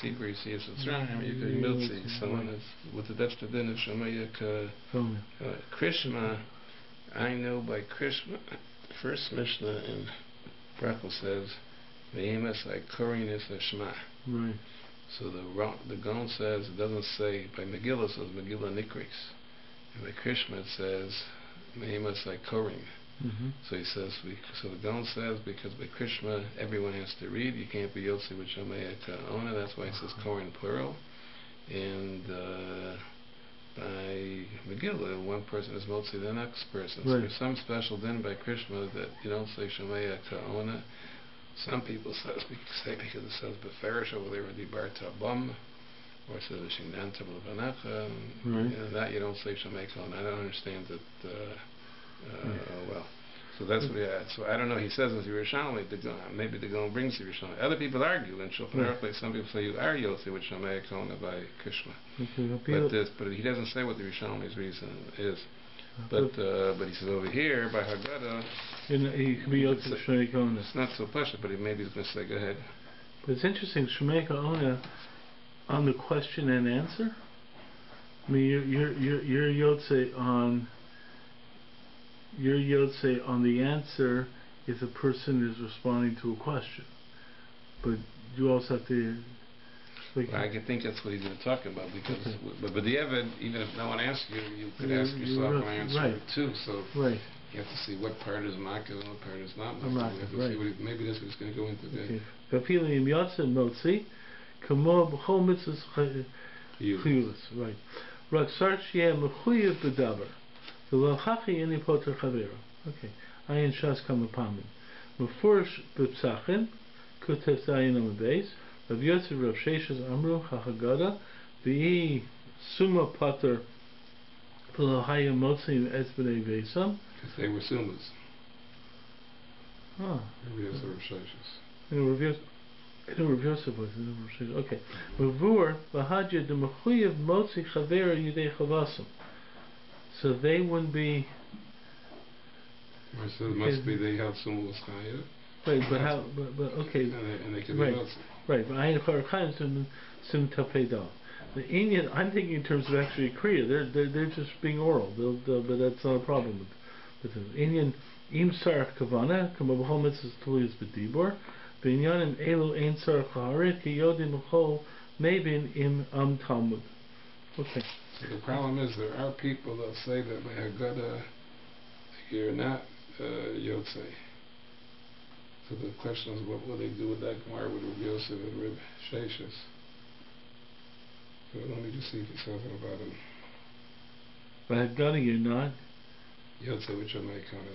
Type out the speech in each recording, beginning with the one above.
Sefer, you see it's Mitzrayim, you could miltzi. So that's the din of Shemayak Krishma. I know by Krishma, first Mishnah in Brachel says, Ve'emes Korin is a Shema. Right. So the Gaon says, it doesn't say, by Megillah it says Megillah Nikris. And by Krishma it says, Ve'emes Korin. So he says, so the Gaon says, because by Krishma everyone has to read, you can't be Yotzi with Shomei Ona, that's why he says Korin plural. And by Megillah, one person is Motzi the next person. So there's some special din by Krishma that you don't say Shomei Ona. Some people say because it says Beferish over there in the Bar Tabam, or it says Shindan Tabal Banacha, and that you don't say Shomei Ona. I don't understand that. Well, so that's what he had. So I don't know. He says it's Yerushalmi. Maybe the Gaon brings Yerushalmi. Other people argue in Shulchan Aruch. Some people say you are Yotzi with Shomei Kona by Krishma. But he doesn't say what the Yerushalmi's reason is. But he says over here by Haggadah he can be Yotzi with Shomei Kona. It's not so pashut, but maybe he's going to say, go ahead. But it's interesting, Shomei Kona on the question and answer. I mean, you're Yotzi on. Your Yotze on the answer if the person is responding to a question, but you also have to. Well, I can think that's what he's going to talk about because, but the Evid, even if no one asks you, you could ask yourself and answer it too. So you have to see what part is Makah and what part is not Makah. Maybe that's what he's going to go into. Kafilim Yotze Motzi, Kamo b'chol mitzvahs chiyuvos. Right. Rak sar sheyeh mechuyev b'davar. Okay. Ayin Shas Kamapamin. Mefurish B'Psachim, Kutev Zayin on the base. Rav Yosef Rav Sheshes Amru Hachagada. V'i Summa Pater V'Lohaya Motzim Ez B'nei Vesam. Because they were Summas. Rav Yosef Rav Sheshes. Rav Yosef was Rav Sheshes. Okay. Mevur V'Hadya D'Mechuyev Motzi Chavera Yidei Chavasam. So they wouldn't be. So it must be they have some was higher. Right, but how? But okay. And they can be also. Right, but I sim tapedal. The Indian, I'm thinking in terms of actually kriya. They're just being oral. But that's not a problem with the Indian. Im sarach kavana kamabahol mitzvahs tuliyus b'dibor. B'inyanim elu ein sarach harit ki yodim b'chol meibin im Talmud. Okay. So the problem is there are people that say that by Haggadah you're not Yotze. So the question is, what will they do with that Gemara with Rabbi Yosef and Rabbi Sheshes? So let me just see if he says it about him. By Haggadah you're not Yotze, which I may kind of.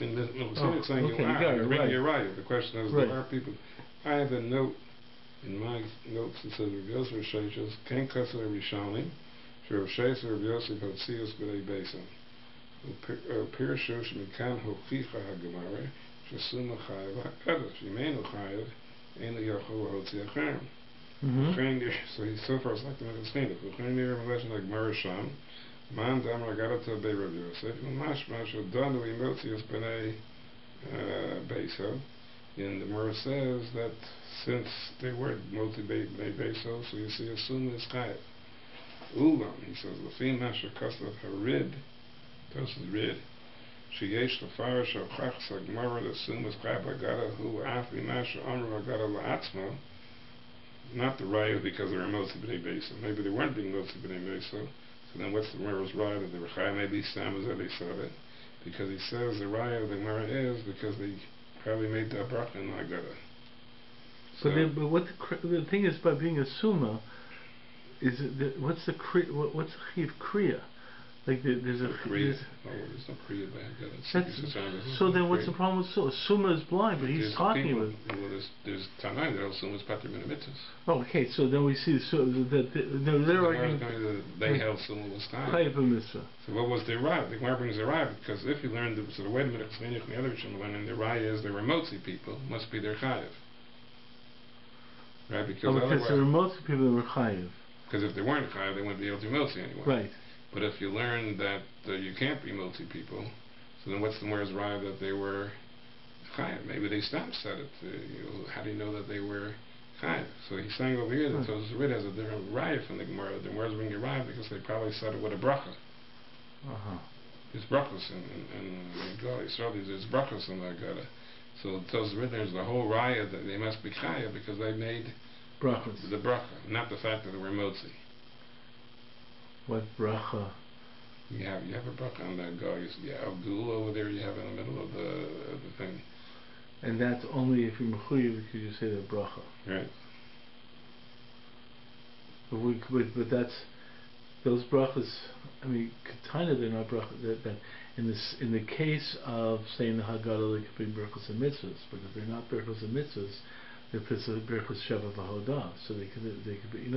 I mean, it's saying you're right. The question is, there are people. I have a note. In my notes it says Rabbi Yosef Sheshes Ken Kasser Rishonim Rav Sheshes Rabbi Yosef Hatzius B'nei Beisam Pirshush Mikan Hochicha HaGemara Shesuma Chayev HaKadosh Yimenu Chayev Ein Yochel Hotzi Acharim. So he's so far it's like the Mechatzchina. V'chein Nir Melech HaGemara Sham Man Damar Gadata Bei Rabbi Yosef Mashma Shodanu Imotzius B'nei Beisam. And the Gemara says that since they were motivated by Beso, so you see, assume is chayav. Ulam, he says, Lefim Masha Kaslav Harid, this is Rid, Sheyesh Lefarish of Chachs HaGemara, the assume is chayav Agada, who Afri Masha Amru Agada La'atzma, not the Raya because they were motivated by Beso. Maybe they weren't being motivated by Beso. So then what's the Gemara's Raya that they were chayav? Maybe Sam is that they said it. Because he says the Raya of the Gemara is because they probably made that bracha in Haggadah. But what the thing is by being a summa is what's the chiv kriya? Like there's a kriya. There's no kriya by Haggadah. So then what's the problem with summa? Summa is blind, but he's talking about. Well, there's Tanaim that also is pater min mitzvahs. Oh, okay. So then we see that they're arguing they held summa was chayav mitzvah. So what was their raya? The Gemara brings their raya because if you learned so the way the Minchas Chinuch and the other Rishon learning their raya is they were motzi people must be their chayav. Right, because there were motzi people that were chayav. Because if they weren't chayav, they wouldn't be able to be motzi anymore. Right. But if you learn that you can't be motzi people, so then what's the Gemara's raya that they were chayav? Maybe they stopped said it. How do you know that they were chayiv. So he's saying over here that Tosfos Rid has a different raya from the Gemara. The Gemara's bringing a raya because they probably said it with a bracha. There's brachos in God Yisrael. There's brachos in the Agada. So Tosfos Rid there's the whole raya that they must be chayiv because they made brachos. The bracha, not the fact that they were motzi. What bracha? You have a bracha on that guy. You have gul over there. You have in the middle of the thing. And that's only if you're mechuyev because you say the bracha. Right. But that's those brachas. I mean, kind they're not bracha. That in the case of saying the Haggadah, they could be brachas and mitzvahs. But if they're not brachas and mitzvahs, they're brachas sheva v'hodah. So they could be. In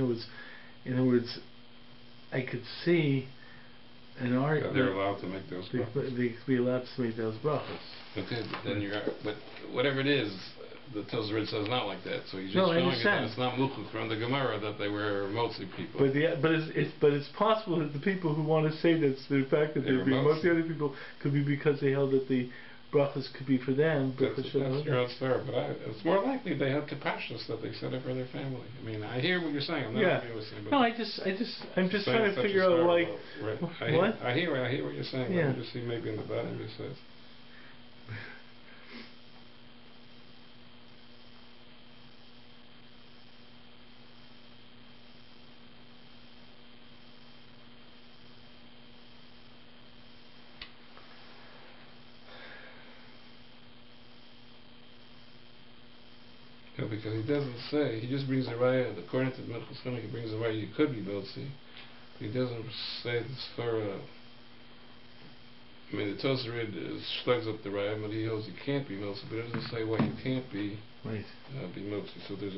other words, I could see an argument. They're allowed to make those brachas. They could be allowed to make those brachas. Okay, but then but whatever it is, the Tosfos Rid says not like that. So he's just showing you that it's not muchuk from the Gemara that they were mostly people. But it's possible that the people who want to say that the fact that they're being mostly other people could be because they held that the brachas could be for them. That's your fair, but it's more likely they had capacity that they set it for their family. I mean, I hear what you're saying. I'm not agreeing with you. No, I'm just trying to figure out like what. I hear what you're saying. Yeah. Let me just see maybe in the bottom it says. No, because he doesn't say, he just brings a raya, according to the Minchas Chinuch, he brings a raya, you could be motzi. He doesn't say this for, I mean, the Tosfos Rid slugs up the raya, but he holds you can't be motzi, but it doesn't say why you can't be motzi. So there's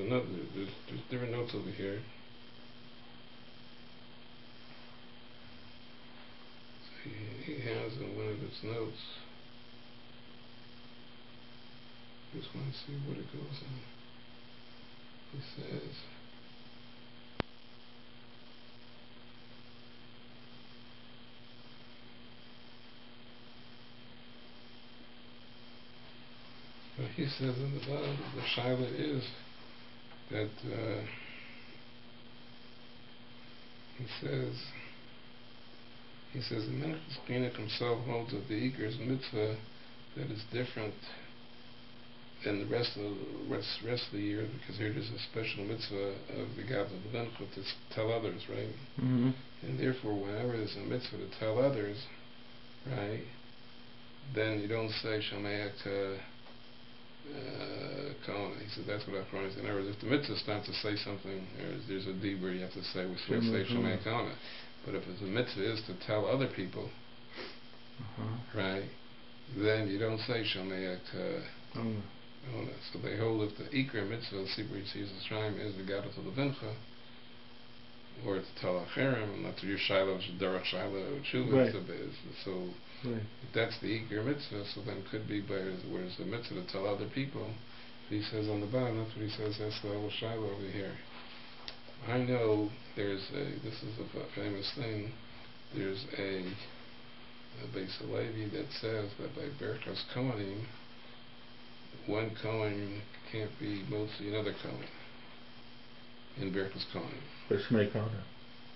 different notes over here. So he has in one of his notes, just want to see what it goes on. He says, he says in the bottom, the shaila is that he says the Minchas Chinuch himself holds that the Iker is mitzvah that is different than the rest of the year, because here there's a special mitzvah of the God of the Benchut to tell others, right? Mm-hmm. And therefore, whenever there's a mitzvah to tell others, right, then you don't say Shameach Kohen. He said that's what Achronis. In other words, if the mitzvah is not to say something, there's a dibur you have to say, we should say Shameach Kohen. But if the mitzvah is to tell other people, right, then you don't say Shameach Kohen. So they hold if the Iker mitzvah, the Sibur Yitzis Shrine, is the Gadol to the Vincha, or to tell Acherem, not to your Shiloh, Derech Shiloh, Tshuva, so if that's the Iker mitzvah, so then could be where's the mitzvah to tell other people. He says on the bottom, that's what he says, that's the little Shiloh over here. I know this is a famous thing, there's a Beis Halevi that says that by Berchas Kohanim, one Kohen can't be mostly another Kohen in Berchas Kohanim. Shmei Kohen.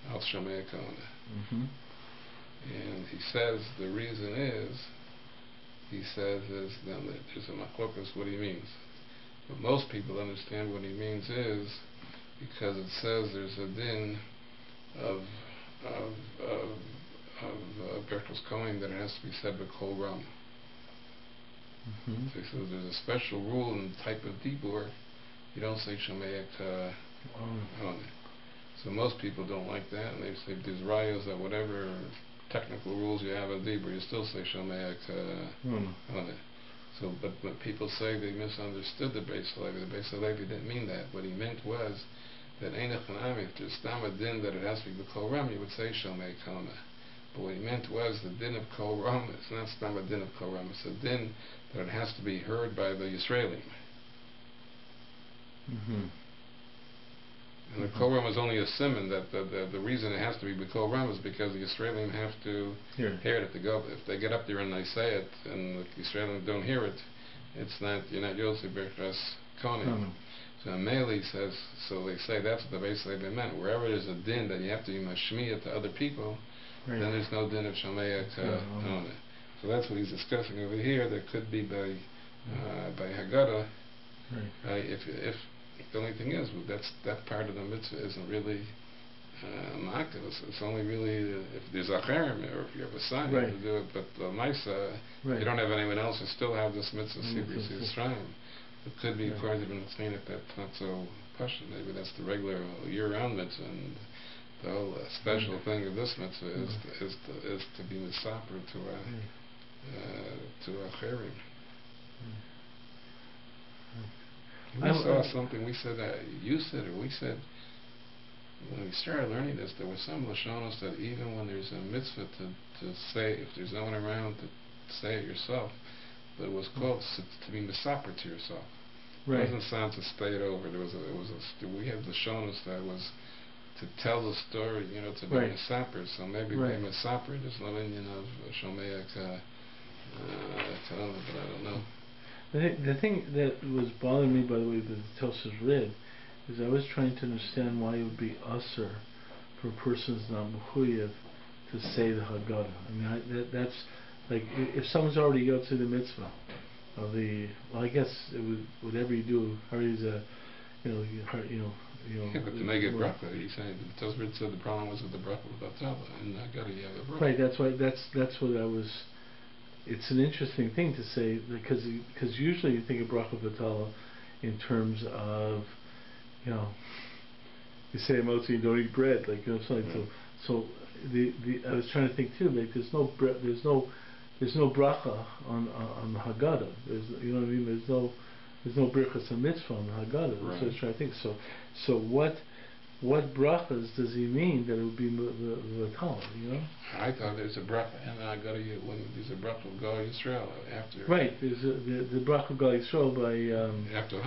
Al Shmei Kohen. And he says the reason is, then there's a machlokas what he means. But most people understand what he means is because it says there's a din of Berchas Kohen that it has to be said by Kol Ram. So he says there's a special rule in the type of dibur, you don't say Shameach on it. So most people don't like that, and they say there's rayos that whatever technical rules you have in dibur, you still say Shameach on it. So, but people say they misunderstood the Beis Halevi. The Beis Halevi didn't mean that. What he meant was that Einach and Ami, if there's tam a din that it has to be b'kol ram, you would say Shameach Kona. But what he meant was the din of Kol Ram, it's not stam a din of Kol Ram, it's a din that it has to be heard by the Yisraelim. And the Kol Ram is only a simon that the reason it has to be B'Kol Ram is because the Yisraelim have to hear it. If they get up there and they say it and the Yisraelim don't hear it, it's not, you're not Yosef Berchas Kohanim. So Meli says, so they say that's what the basically been meant. Wherever there's a din that you have to be mashmiya to other people, then there's no din of Shomeya to own it. So that's what he's discussing over here. There could be by Haggadah. If the only thing is that part of the mitzvah isn't really ma'akev. It's only really if there's a cherem or if you have a son you have to do it. But the Maisa, you don't have anyone else who still have this mitzvah Sibris Yisrael. It could be according to Ibn Tznein if that's not so pashut. Maybe that's the regular year-round mitzvah, and the whole special thing of this mitzvah is to be misaper to a cherem. We saw something. We said that you said, or we said when we started learning this, there was some lashonos that even when there's a mitzvah to say, if there's no one around to say it yourself, but it was called to be misaper to yourself. It wasn't sound to stay it over. We had lashonos that was to tell the story, to be misaper. So maybe by misaper, there's no Indian of Shomeya to but I don't know. The thing that was bothering me, by the way, that Tosas read, is I was trying to understand why it would be usher for a person who's not mechuyev to say the Haggadah. I mean, that's like if someone's already got to the mitzvah of the. Well, I guess it would, whatever you do, Hari's a, Yeah, but to make it bracha, he's saying Tosas said the problem was with the bracha of Batala, and Haggadah you have a bracha. Right. That's why. That's what I was. It's an interesting thing to say because usually you think of bracha batala in terms of you say motzi, you don't eat bread, like something. So I was trying to think too, like there's no bracha on the Haggadah. There's what I mean. There's no brichas and mitzvah on the Haggadah. That's what I was trying to think. So what brachas does he mean that it would be v'atal? I thought there's a bracha, and then there's a bracha of Gal Yisrael after. Right, there's the bracha of Gal Yisrael by after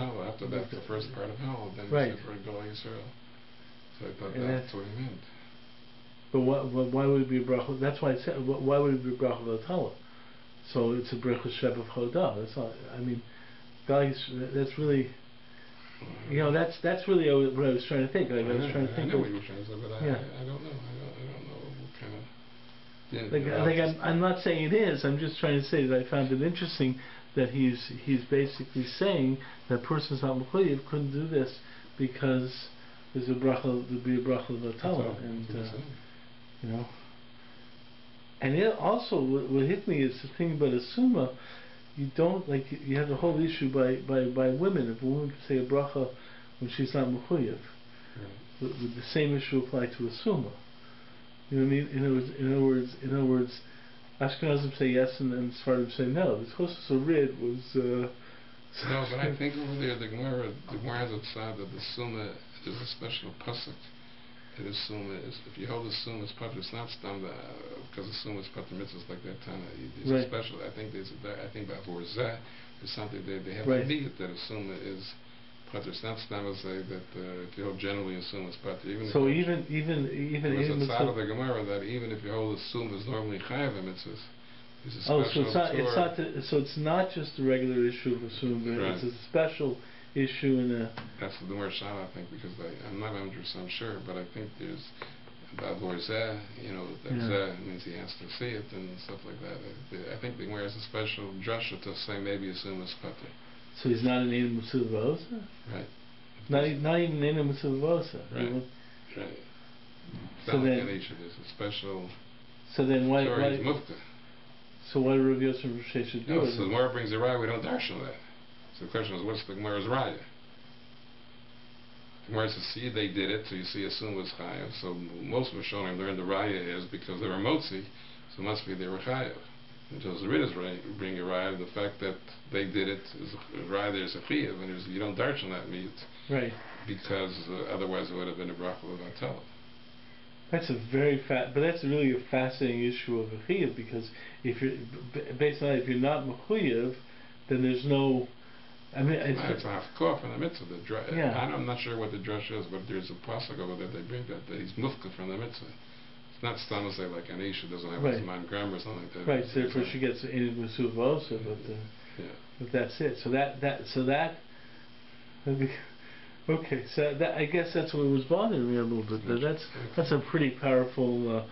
that, the first part of Hal, then it's for Gal Yisrael. So I thought that's what he meant. But why would it be a bracha? That's why I said why would it be a bracha v'atal? So it's a bracha sheb of chodah. That's not. I mean, Gal Yisrael. That's really. That's really what I was trying to think. Like, I was trying to think. I know what you were trying to say, but I don't know. I don't know what kind of. I'm not saying it is. I'm just trying to say that I found it interesting that he's basically saying that persons not mechuyev couldn't do this because there'd be a bracha v'atala, and and it also what hit me is the thing about a summa. You don't you have the whole issue by women. If a woman can say a bracha when she's not mechuyev, would the same issue apply to a summa? You know what I mean? In other words, Ashkenazim say yes and Sephardim say no. The Tosas Rid was. No, but I think over there the Gemara has a side that the summa is a special pasuk. The summa is if you hold the summa as part, it's not stam because the summa is part of mitzvahs like that time. There's a special. I think by Vorzeh there's something they have to be that a summa is part. It's not stam as say that if you hold generally a summa is part. Even so even there's a side of the Gemara that even if you hold the summa is normally chayav mitzvahs. So it's not just the regular issue of a summa, but it's a special issue in a. That's the more shot, I think, because I'm not 100% sure, but I think there's about Vorzeh, that means he has to see it and stuff like that. I think the Gemara has a special drasha to say maybe assume a pater. So he's not an Eina Mitzvah Vosa? Right. Not even an Eina Mitzvah Vosa. Right. So then, there's a special. So then why? So why do Rav Yosef and Rav Sheshet do it? So the Gemara brings a raya, we don't darshan that. So the question is, what's the Gemara's raya? The Gemara says, see, they did it, so you see, assume was chayav. So most of Rishonim learned the raya is because they were motzi, so it must be they were chayav. Until the Riddas bring a raya, the fact that they did it is a raya. There's a chayav, and you don't darshan that meat, right? Because otherwise it would have been a bracha of atala. That's a very but that's really a fascinating issue of a chayav, because if you're based on that, if you're not mechuyev, then there's no. I mean, it's a half from the mitzvah. I'm not sure what the drush is, but there's a pasuk over there they bring that he's mufka from the mitzvah. It's not stam say like an isha doesn't have his mind grammar or something like that. Right. So therefore she gets in with suv also, but that's it. So that Okay, so I guess that's what was bothering me a little bit. That's a pretty powerful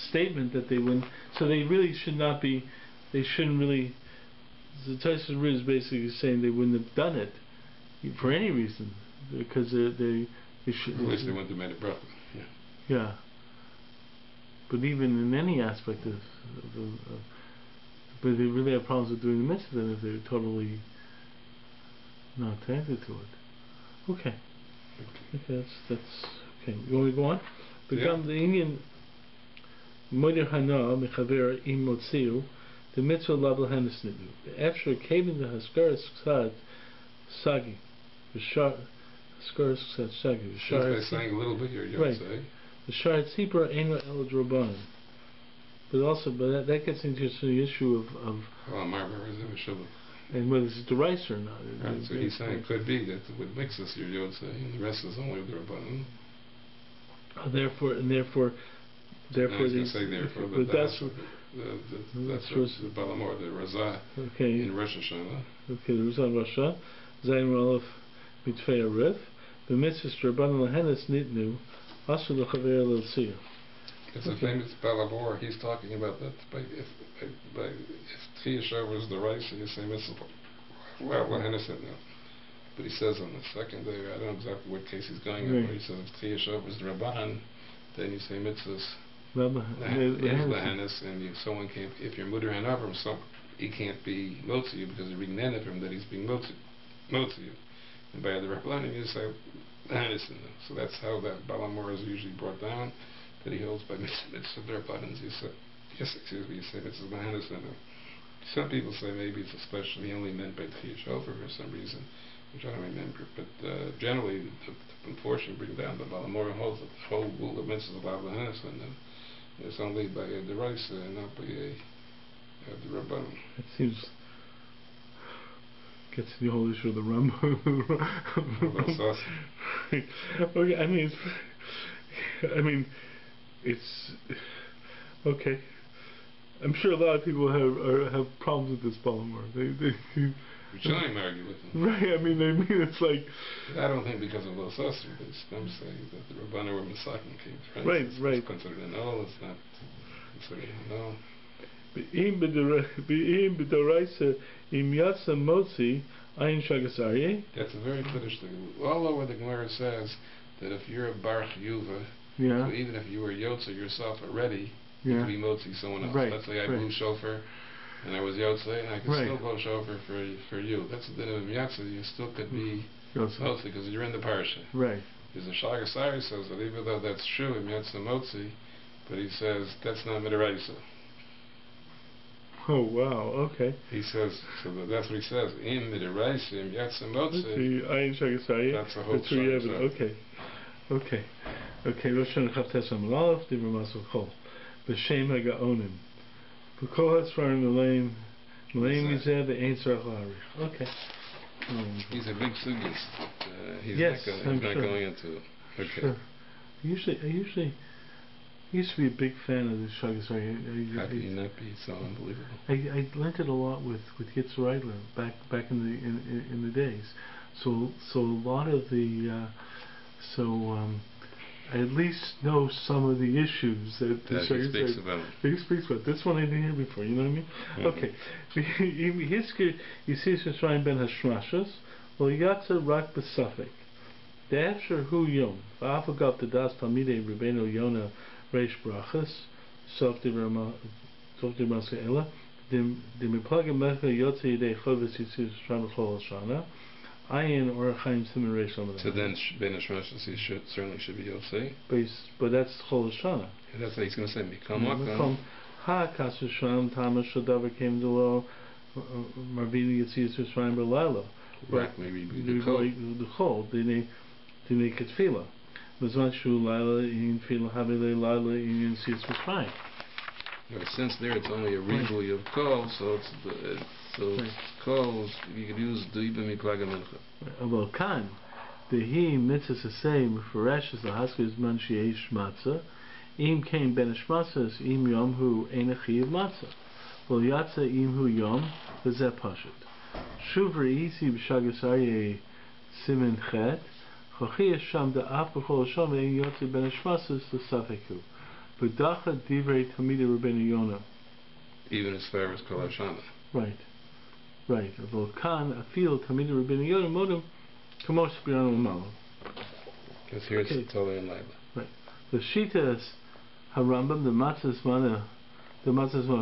statement that they wouldn't. So they really should not be. They shouldn't really. The Tyson is basically saying they wouldn't have done it for any reason because they should. At least they wouldn't have made it bracha. Yeah. Yeah. But even in any aspect but they really have problems with doing the mitzvah then if they're totally not connected to it. Okay. Okay, that's okay. You want to go on? Become the Indian Moeder Hana Mechaver Im Motziu, the mitzvah level Hanisnidu. After caving the Haskaras Ksad Sagi, the Haskaras Ksad Sagi, the Shar. By saying a little bit here, you would say. The Shar Tzipra Eino El Drabanan. But also, that gets into the issue of and whether it's derisive or not. Right, so he's saying it could be that with mixes here, you would say, and the rest is only with the Rabbanan. Therefore, I was going to say therefore, but that's the Balamor, the Razah in Rosh Hashanah. Okay, the Razah in Rosh Hashanah. Zayin Ralef Mitzvah Arif. The mitzvahs Rabbanan Lahenes Nitnu. Asher L'Chaver L'Tziyah. It's a famous Balabor. He's talking about that if Tchiyah Shover is the rice, and you say mitzvah. Well, Lahenes Nitnu. But he says on the second day, I don't know exactly what case he's going on, but he says if Tchiyah Shover is the Rabbanan, then you say mitzvahs. Lahenes, and someone can't. If you're Mutter and Avram, he can't be motzi because you're being nened from that he's being motzi. And by the Rabbanan, you say Lahenes. So that's how that Balamor is usually brought down. That he holds by mitzvah Rabbanans. You say you say mitzvah Lahenes. Some people say maybe it's especially only meant by Tchiyah Shover for some reason, which I don't remember. But generally, the portion bring down the Balamor holds the whole rule of mitzvah Lahenes, and it's only by the rice and not by the Rabbanan. It seems gets to the whole issue of the rum. Okay, I mean, it's okay. I'm sure a lot of people have problems with this Balamor. We're trying to argue with them. Right, I mean it's like... I don't think because of Lo Sasser, but some say that the Rabbanan were Masakin kings, right? Right, right. It's considered a null, it's not considered a null. Be'im b'doraisa im yatsa motzi ayin shagasarye. That's a very Kiddush thing. All over the Gemara says that if you're a Bar Chiyuva, so even if you were Yotze yourself already, you could be motzi someone else. Right, let's say I blew shofar, and I was Yotze, and I could still blow shofar for you. That's the din of Yatsa. You still could be motzi because you're in the parsha. Right. Because the Shagasari says that even though that's true in Yatsa motzi, but he says that's not midaraisa. Oh wow! Okay. He says so. That's what he says. In midaraisa, in Yatsa motzi. That's a whole Shagasari. Okay. Rosh Hashanah Chavtes Amalaf Divrei Masel Chol. B'Shem HaGaonim. B'Kol HaSfarim L'Leim Mizeh V'Ein Tzarech L'Harich. Okay. He's a big sugis. He's not going into it. Okay. Sure. I used to be a big fan of the Shagasari. How can you not be? It's so unbelievable. I learned it a lot with Yitzhak Reitler back in the days. So a lot of the I at least know some of the issues that he speaks about. He speaks about. This one I didn't hear before. You know what I mean? Okay. Yisrael Shrein Ben Hashmashas. Well, Yatsa Rak B'Safek. The After Hu Yom. V'Afagav the Das Talmidei Rebbeinu Yona Reish Brachas. Sof Dimaska Ela. Dimiplagim Mecha Yotze Yidei Chovis Yisrael Shrein B'Chol Shana. Ayin or Chaim Simon Reish Lamed. So then Ben Hashmashas he certainly should be Yotze. But that's Chol Shana. That's what he's going to say. Mikam Ha Kasher Shram Tamash Shadavar came to lo Marvini Yitzis Shram Berlila. Right, maybe the Chol. Dine Ketfila. Bezman Shu Lila in Fila Havile Lila in Yitzis Shram. Since there it's only a rebuy of kol, so it's kol. You could use duiba miklaga mincha. Well, kan the he mitzvah to say meforesh the haskes man sheish matzah. Im came ben shmatzas im yom hu enachiv matzah. Well, yatsa im hu yom v'zeh pashut. Shuvri isi b'shagasarye simen chet Chochi Sham Da'af B'chol Sham Ein Yotzi Ben Hashmasus L'Safeku V'dacha Divrei Talmidei Rabbeinu Yonah. Even as far as Kol Hashana. Right. Avol Kan Afil Talmidei Rabbeinu Yonah Modem Kamos B'Yonu Malo. Because here it's totally in Laila. Right. The Shita is Harambam the Matzah Zmana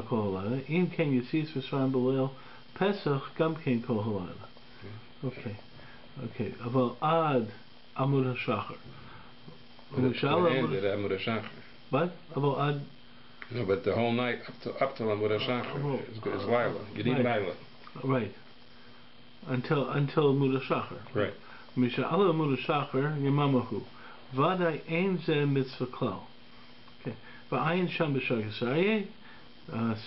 Kol Halayla. Im Ken Yisis V'Shram B'Leil Pesach Gam Ken Kol Halayla. Okay. Aval Ad Amud HaShachar. Ended Amud HaShachar. What? Aval Ad. No, but the whole night up till Amud HaShachar is Laila. You need Laila. Right. Until Amud HaShachar. Right. Misha'ala Amud HaShachar Yemamahu. Vadai Ein Zeh Mitzvah Klal. Okay. Va'ayin Sham B'Shar Yisrael.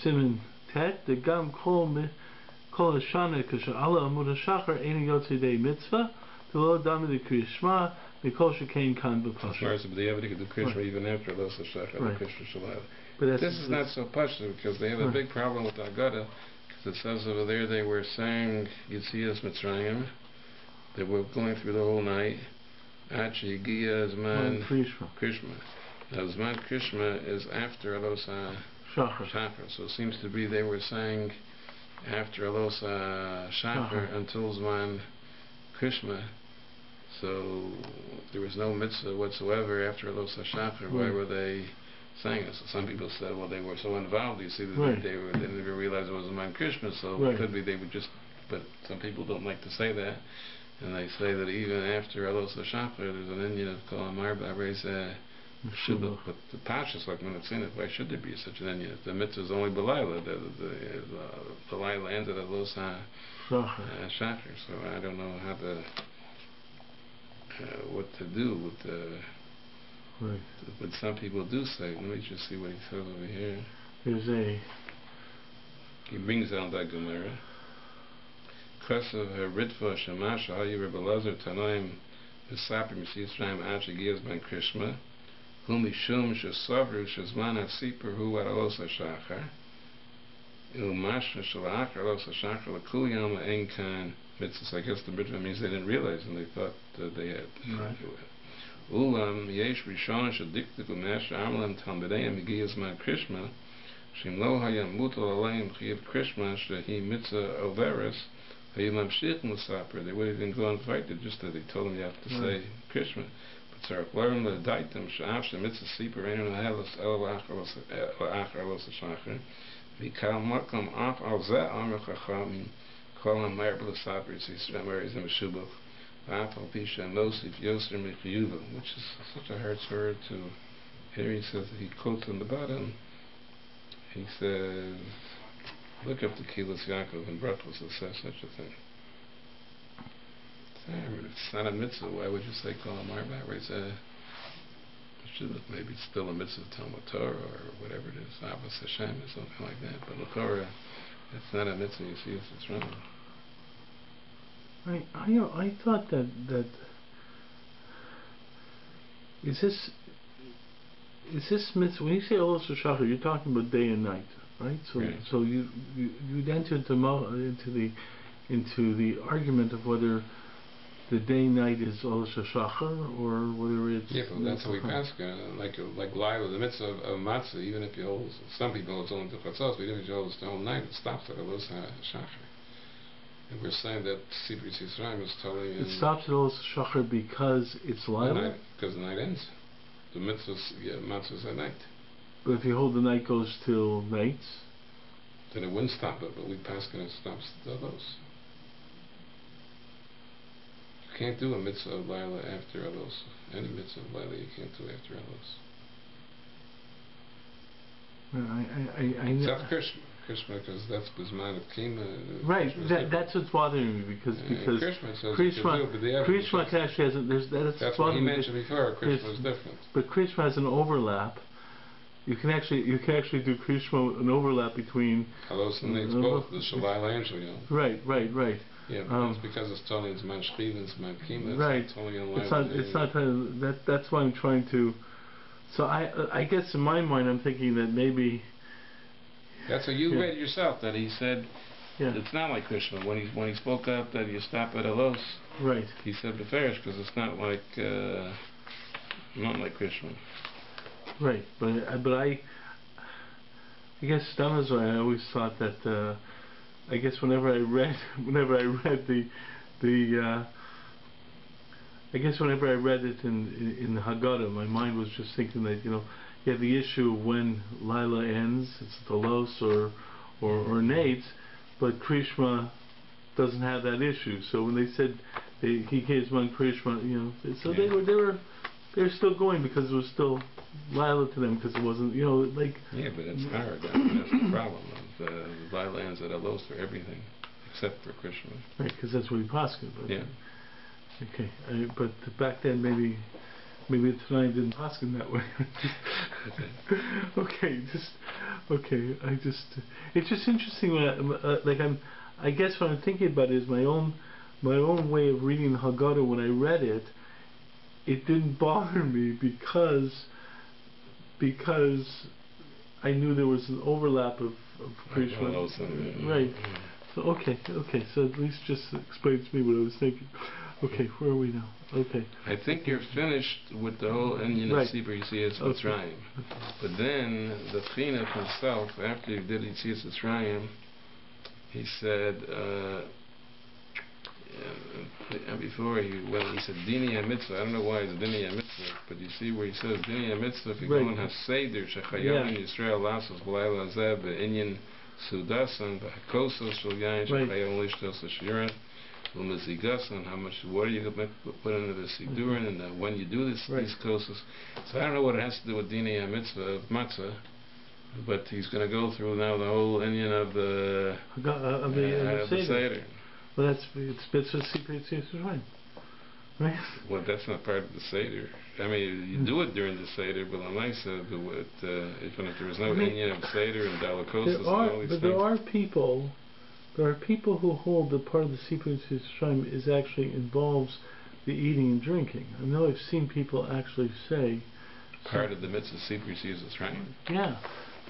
Siman Tet. The Gam Kol Hashana Kasha'ala Amud HaShachar Ein Yotzi Dei Mitzvah. The Lo Dami the Kriya Shema. Mikol Shekain Kan B'Pashah. As far as the Yavadi could do Krishma even after Los HaShachar. Right. Krishma Shalala. But this is not so pashut because they have a big problem with Agada, because it says over there they were saying Yitzias Mitzrayim. They were going through the whole night. Achi Giya Zman Krishma. Now Zman Krishma is after Alosa Shachar. So it seems to be they were saying after Alosa Shachar until Zman Krishma. So there was no mitzvah whatsoever after Alosa Shachar. Why were they saying it? So some people said, well, they were so involved. You see, that they didn't even realize it was a man Krishna. So it could be they would just. But some people don't like to say that, and they say that even after Elos HaShachar, there's an Indian of Kol Amarba Reza Shubach. But the Pashas, like when it's in it, why should there be such an Indian? The mitzvah is only B'Laila. The Laila ended at Elos HaShachar. So I don't know how to what to do with the. Right. But some people do say. Let me just see what he says over here. He brings down that Gemara. Kresav Ritva Shemasha Hayi Rebbe Lazar Tanoim V'Saprim Yisrael Achigiyas Ben Krishma Humi Shum Shesavru Shezman HaSipur Hu Aros HaShachar Ilmashna Shalachar Aros HaShachar L'Kul Yama Ein Kan Mitzvah. I guess the mitzvah means they didn't realize and they thought they had to do it. Ulam yesh rishon shadiktik u'mesh amlam talmideim igiyas man krishma shim lo hayam mutal aleim chiyav krishma shehi mitzvah overes hayim mamshich l'saper. They would have been going to fight it, just that they told them you have to say krishma. But tzarech learn l'daitem she'af shemitzvah siper einu nahelas el la'achar los ha'shachar v'kal makam af al zeh amr chachamim kol ha'mer b'l'saper tzisrem erizim meshubach. Which is such a hard word to hear. He says, he quotes on the bottom, he says, look up the Kilas Yaakov in Brachos, it says such a thing. It's not a mitzvah. Why would you say Kol Amar Reza? Maybe it's still a mitzvah of Talmud Torah or whatever it is, Abbas Hashem or something like that. But L'Torah, it's not a mitzvah. You see, it's wrong. I thought that is this mitzvah, when you say Olos HaShachar, you're talking about day and night, right? So you enter into the argument of whether the day night is Olos HaShachar or whether it's but that's how we pass like Lila, the mitzvah of matzah. Even if you hold, some people hold only to Chatzos, but even if you hold the whole night, it stops at Olos HaShachar. And we're saying that Sipur Yisrael is totally. It stops at Olos HaShachar because it's Lila? Because the night ends. The mitzvahs, matzahs at night. But if you hold the night goes till nights? Then it wouldn't stop it, but we pass and it stops those. You can't do a mitzvah of Lila after Elos. Any mitzvah of Lila you can't do after Elos. I know. Except Krishma, because that's Bisman of Kima. Right, that's what's bothering me because Krishma actually has that's what he mentioned before. Krishma is different. But Krishma has an overlap. You can actually do Krishma an overlap between Elos and it's both the Shalai and Shuyam. Right. Yeah, but it's because it's totally in Zman Shchiv and Zman Kima. Right. It's not. That's why I'm trying to. So I guess in my mind I'm thinking that maybe. That's what you read yourself, that he said Yeah. It's not like Krishna. When he spoke out that you stop at Alos, right. He said the Farish because it's not like Krishna. Right, but I guess Stamazar, I always thought that I guess whenever I read I guess whenever I read it in the Haggadah, my mind was just thinking that you have the issue of when Lila ends, it's Talos or Nates, but Krishma doesn't have that issue. So when they said he gave one Krishma, so they were still going because it was still Lila to them because it wasn't like. Yeah, but it's hard. That's the problem. Lila ends at Alos for everything except for Krishna. Right, because that's what he posted. Yeah. Okay, but back then maybe tonight didn't ask him that way. It's just interesting when I guess what I'm thinking about is my own way of reading the Haggadah. When I read it, it didn't bother me because I knew there was an overlap of Krishna. Right. So okay. So at least just explains to me what I was thinking. Okay, where are we now? Okay. I think you're finished with the whole Indian of Yetzias Mitzrayim. But then the Chinuch himself, after he did Yetzias Mitzrayim, he said, before he said Dini HaMitzvah. I don't know why it's Dini HaMitzvah, but you see where he says Dini HaMitzvah, if you go and have Seder, Shechayam Yisrael Lasos B'layla Zeb, Inyan Sudasan, B'Hakosos Shel Yain, Shechayam Lishtos Shiurin, and how much water you can put into the sidurin, and when you do these kosas. So I don't know what it has to do with Dini HaMitzvah of matzah, but he's going to go through now the whole Indian of the Seder. Well, it's mitzvah secret, right? Well, that's not part of the Seder. I mean, you do it during the Seder, but unless even if there is no Indian of Seder and Dalakosas and all these things. There are people who hold that part of the secret of Yisrael is actually involves the eating and drinking. I know I've seen people actually say part of the mitzvah secret is Yisrael. Yeah,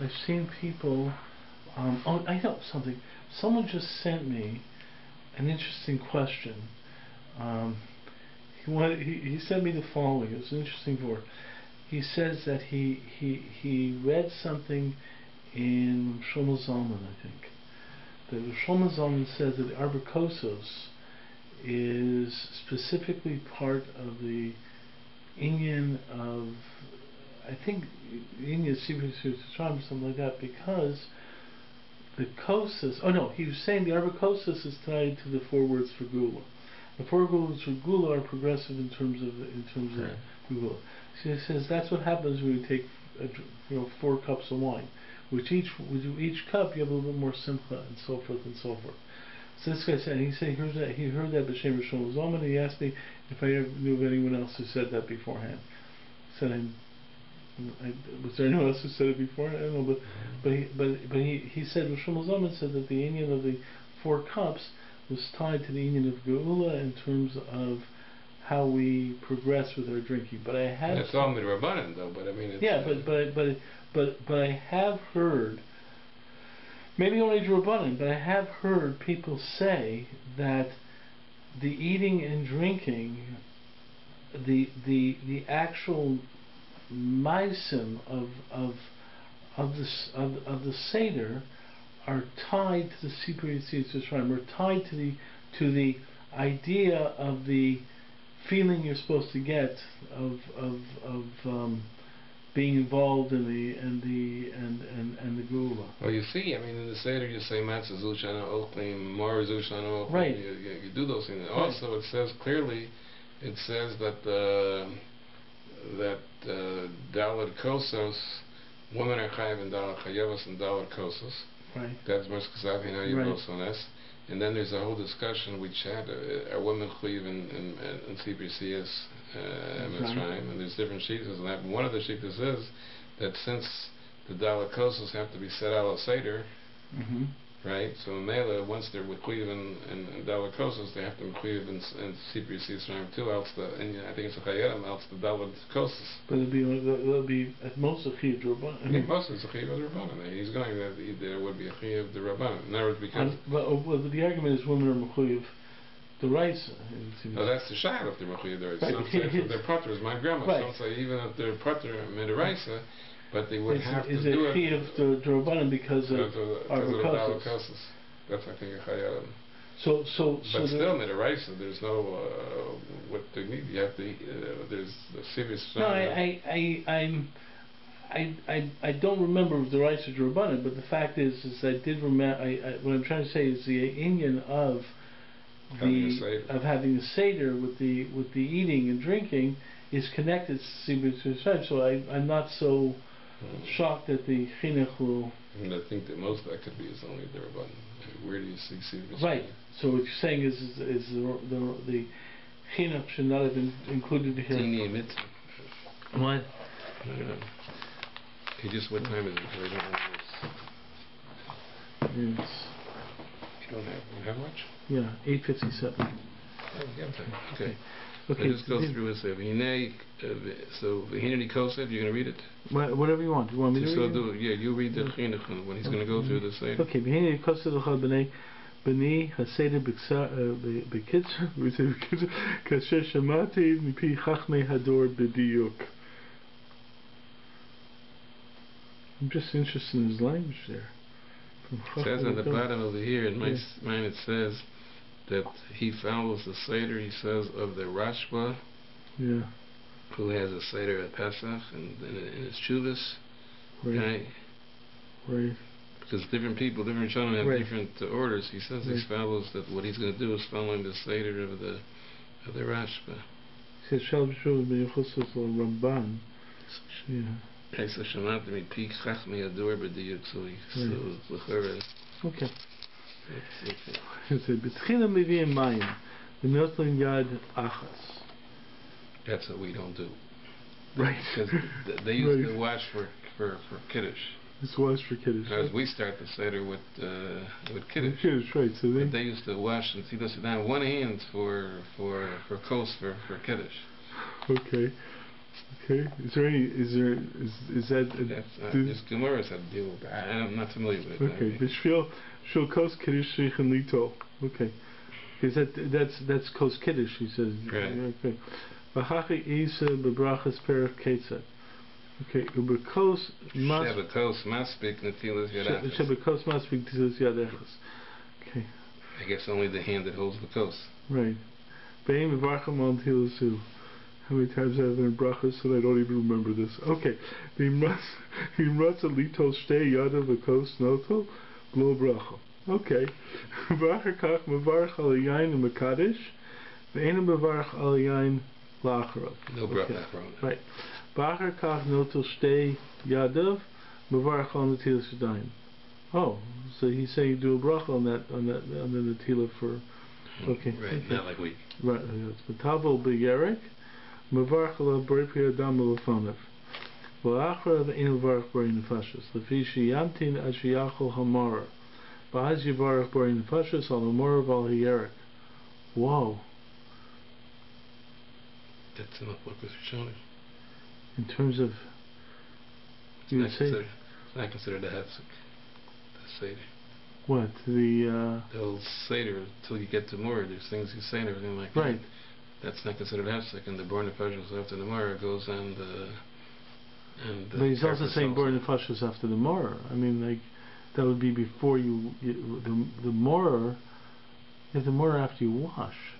I've seen people. I know something. Someone just sent me an interesting question. He sent me the following. It was an interesting word. He says that he read something in Shlomo Zalman, I think. The Shlomo Zalman says that the Arbakosos is specifically part of the Inyan of, I think, Inyan Sivir Sutra, something like that, because the Kosas, he was saying the Arbakosos is tied to the 4 words for Gula. The 4 words for Gula are progressive in terms of Gula. So he says that's what happens when you take 4 cups of wine. With each cup, you have a little bit more simcha, and so forth and so forth. So this guy said, he heard that B'Shem Shlomo Zalman, and he asked me if I ever knew of anyone else who said that beforehand. I said, was there anyone else who said it beforehand? I don't know, but he said, Shlomo Zalman said that the Inyan of the 4 cups was tied to the Inyan of Geula in terms of how we progress with our drinking. But I have. It's all midrabanan though. But I mean. It's but I have heard, maybe only Drabanan, but I have heard people say that the eating and drinking, the actual maisim of the Seder are tied to the Sipur Yetzias Mitzrayim, are tied to the idea of the feeling you're supposed to get of being involved in the Gula. Well, you see, I mean, in the Seder you say Matzah Zushana Ochlim, Mor Zushana Ochlim. Right. You do those things. Right. Also, it says clearly, that Dalad Kosos, women are chayav in Dalad Chayavas and Dalad Kosos. Right. That's Merskazav Hina Yivos on us. And then there's a whole discussion which had are women chayav in Sipur Yetzias Mitzrayim, and there's different shittas on that. But one of the shittas is that since the Dalakosos have to be set out of Seder, Right? So Mela, once they're mechuyev in Daled Kosas, they have to mechuyev in Sipri Yisrael too, else and I think it's a Chayedem, else the Daled Kosas. But it'll be at most a Chiyav D'Rabbanan. Yeah, most it's a Chiyav D'Rabbanan. He's going that there would be a Chiyav D'Rabbanan. In other words, because... Well, the argument is women are mechuyev D'Oraisa. No, that's the Shayla if they're mechuyev D'Oraisa. Right. Some say if they're Potter, as my grandma. Right. Some say even if they're Potter D'Oraisa, but they would have to do it. Is it Chiyav D'Rabbanan because of Daled Kosas? That's, I think, a Chayedem. So but still, Midaraisa, there's no what they need. You have to. There's the serious. No, I don't remember the rights of D'Rabbanan, but the fact is I did remember. What I'm trying to say is the Inyan of having a seder with the eating and drinking is connected to Sibur. So I'm not so shocked that the chinuch will. And I think that most of that could be is only D'Rabbanan. Where do you see Sibur? Right. So what you're saying is the chinuch should not have been included here. Tini mitzvah. What? Hey, just what time is it? I don't have this. You don't have much? Yeah, 8:57. Oh, you have time. Okay. Okay. So just go through and say, so V'hineni Kosef, you're going to read it? Whatever you want. You want me to read it? Yeah, you read the chinuch when he's going to go through the Seder. Okay. V'hineni Kosef l'chal b'nei haseder b'kitzer kasher shamati mipi chachmei hador b'diyuk. I'm just interested in his language there. It says at the bottom over here, in mine it says that he follows the Seder, he says, of the Rashba, who has a Seder at Pesach and in his Chuvas. Right. Right. Because different people, different children have different orders. He says he follows that what he's going to do is following the Seder of the Rashba. He says, Shalom Shalom B'Yechusos Ramban. Yeah. So Shamati mi pi chachmei ador b'diyuk. So l'chora. Okay. B'tchila miviyim mayim v'notlin yad achas. That's what we don't do. Right. Because they used to wash for Kiddush. It's wash for Kiddush. As we start the Seder with Kiddush. Kiddush, right. So they used to wash and see this down one hand for kos for Kiddush. Okay. Okay. Is that this Gemara said deal with that. I'm not familiar with it. Okay. B'shvil kos Kiddush sheichen lito. Okay. Because that's kos Kiddush. He says. Right. Okay. V'hachi isa bebrachas perach ketzad. Okay. Ubekos Shebekos maspik netilas yadachas. Shebekos maspik netilas yadachas. Okay. I guess only the hand that holds the kos. Right. Be'im bevarcham on tilasu. How many times have I learned brachas and I don't even remember this? Okay. V'imratza litos shtei yadav v'kos noto blo bracha. Okay. V'achar kach mevarach al yain u'mekadesh v'einu mevarach al yain la'acharov. No bracha from it. Right. V'achar kach noto shtei yadav mevarach al netilas yadayim. Oh, so he's saying you do a bracha on the netila for. Okay. Right. Okay. Not like we. Right. It's Matavo b'yerek. Mevarch alav b'rei pri adam l'fanav. V'achar v'einu mevarach b'rei nefashos. Lefi sheyamtin ad sheyachol hamara. V'az yivarach b'rei nefashos al hamara v'al hiyerek. Whoa. That's enough what was shown. In terms of, you would say, it's not considered a hefsek. The Seder. What the whole Seder until you get to Mor. There's things you say and everything like that. Right. That's not considered hefsek, and the born nefashos after the Mor goes on the. But he's also saying born nefashos after the Mor. I mean, like that would be before the Mor. If the Mor after you wash.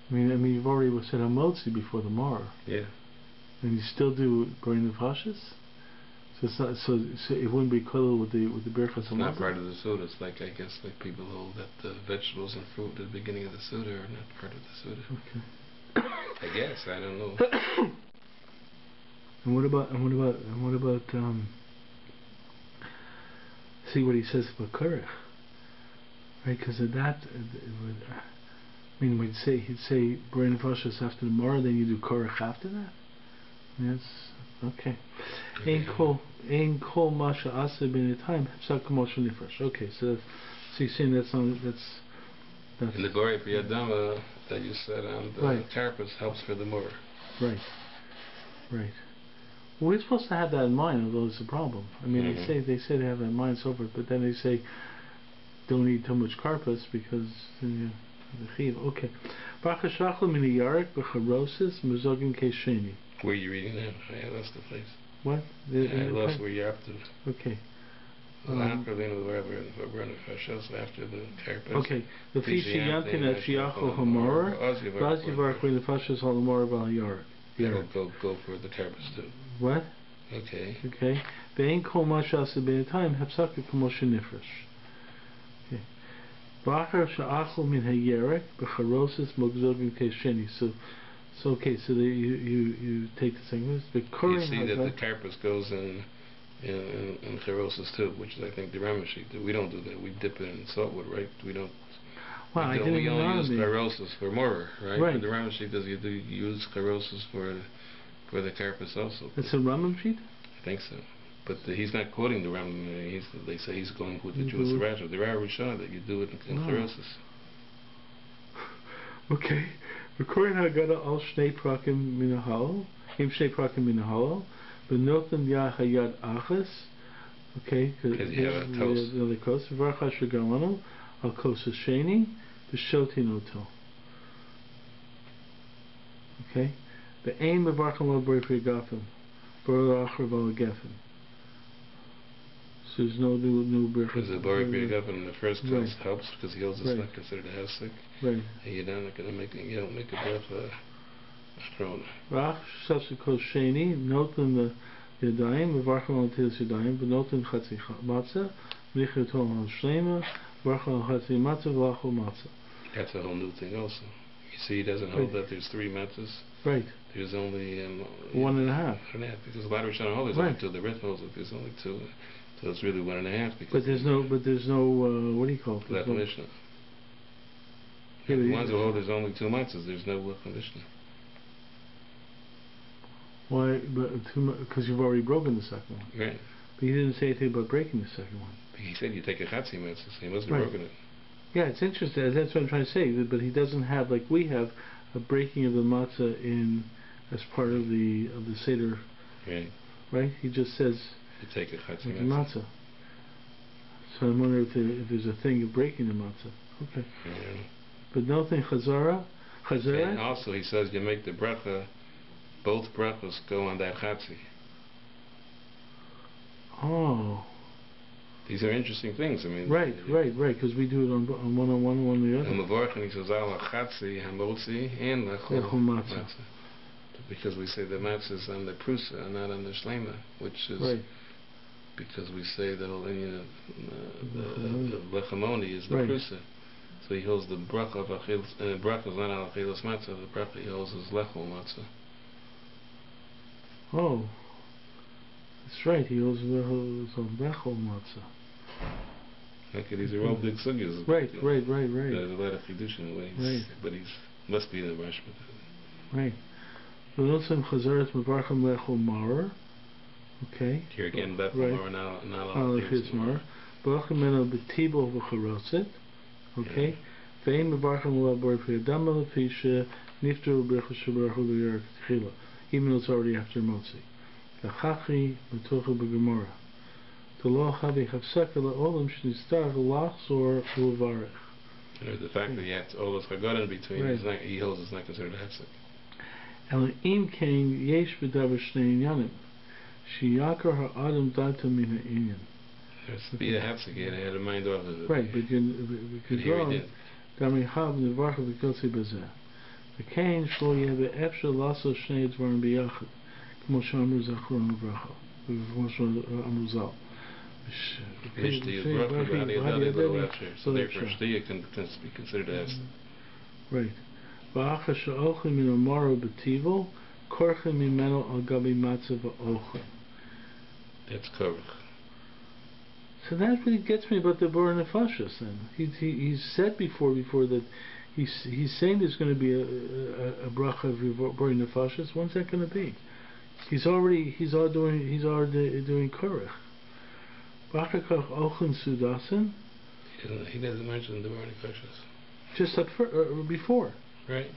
I mean, you've already said hamotzi before the Mor. Yeah. And you still do born nefashos. So it's not. So it wouldn't be kolel with the berachas. It's not part of the Suda. It's like, I guess, like people hold that the vegetables and fruit at the beginning of the Suda are not part of the Suda. Okay. I guess, I don't know. And what about see what he says about korach, right? Because of that, I mean, he'd say brain nefashos after the Mor, then you do korach after that. I mean, that's Okay. Ein kol masha asa bin time hapsak kamosha nifresh. Okay, so you're saying that's in the Gori Priyadama that you said on the carpus helps for the murder. Right. Right. Well, we're supposed to have that in mind, although it's a problem. I mean, they say they have that in mind, so forth, but then they say don't eat too much carpus because then the chiv. Okay. B'achashachlu min yarek b'charosis muzogin kesheni. Where are you reading now? I lost the place. What? I lost where you're up to. Okay. After the carpus. Okay. The fishi yantin at shiachol hamor. Razi vark when the fashas halamor val yarek. Go for the carpus too. What? Okay. Okay. The ain't kol mashas be time hapsaka kamosha nifresh. Okay. B'achar sha'achol min hayerek b'charosis mogzogin kesheni. So okay, so you take the second. You see that the carpus goes in cherosis too, which is I think the Ramashik. We don't do that. We dip it in saltwood, right? We don't. Well, we only use cherosis for mortar, right? Right. But the Ramashik does you use cherosis for the carpus also. It's a Rambam sheet? I think so. But he's not quoting the Rambam. They say he's going with the Jewish Rashi. The Rabbi Rishon that you do it in cherosis. Okay. Recording Haggadah al Shnei Prakim Minahalo, Im Shnei Prakim Minahalo, but Notan Yahayad Achas, okay, because you have a toast. The coast, Varcha Shagalano, Al Kosa Sheni, Bishotin Oto. Okay, the aim of Varcham Labor Gafim, Bor Achar Val Geffen. So there's no new birth. Because the Bor Gafim in the first place helps because he holds it's not considered a halachik. Right. And you don't make a breath achrona. Rach Shasukos Sheni, Notan the Yadayim, Varcham Tis Yadayim, but Notan Chatzi Matzah, Nichatom Al Shlema, Varcham Chatzi Matzah, Vlachol Matzah. That's a whole new thing also. You see, he doesn't hold that there's 3 matzahs. Right. There's only 1.5. Because a lot of Rishonim hold there's only 2. The Rith holds that there's only 2. So it's really 1.5. But there's no what do you call it? Lech Mishnah. The ones who hold there's only 2 matzahs, there's no Lech Mishnah. Why? Because you've already broken the second one. Right. But he didn't say anything about breaking the second one. But he said you take a Chatzi matzah, so he must have broken it. Yeah, it's interesting. That's what I'm trying to say. But he doesn't have, like we have, a breaking of the matzah in as part of the seder. Right. Right. He just says you take a Chatzi matzah. So I wonder if there's a thing of breaking the matzah. Okay. Yeah. But no thing chazara. And also he says you make the bracha. Both brachos go on that Chatzi. Oh. These are interesting things. I mean, right, because we do it on one on the other. And Mavorach, and he says, "Al Chatzi Hamotzi and Lechol Matzah," because we say the matzah is on the prusa and not on the shlema, which is because we say the whole Indian the lechamoni is the prusa. So he holds the bracha of bracha is not al achilas matzah. The bracha he holds is lechol matzah. Oh, that's right. He holds on lechol matzah. Okay, these are all big sugyas. Right. There's a lot of chidush in the way. But he's must be in the Rashi. Right. V'notzim chazaret mevarcham lechol marer. Okay. Here again, lechol marer, not al achilas marer. Barachim meno b'tibol v'charotzet. Okay. Ve'im mevarcham labor priyadam lefi nifter b'recha shebarach u'b'yarek tchila. Even though it's already after Motzi. V'chachi b'tocha b'gemara. The fact that he had all those Haggadah in between, he holds it's not considered a hefsek. And im came yesh b'davar shnei inyanim, sheyakar ha'adam data min ha'inyan. There's to be a hefsek, he had a mind off of it. Right, but here he did. Damichav nevarcha v'kotzi b'zeh. V'kein shlo yeh be'efshe laso shnei dvarim b'yachad, k'mo she'amru zachron uvracha, k'mo she'amru zal. So therefore Shtiya can be considered as right. That's korach. So that really gets me about the Bor Nefashos then. He said before that he's saying there's going to be a bracha of Bor Nefashos. When's that going to be? He's already doing korach. Bachakach ochen sudasen. He doesn't mention the word kosher. Just at before. Right.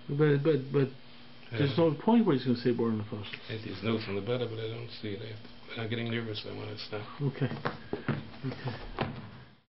But there's no point where he's going to say born nefashos. There's notes on the bottom, but I don't see it. I'm getting nervous. I want to stop. Okay.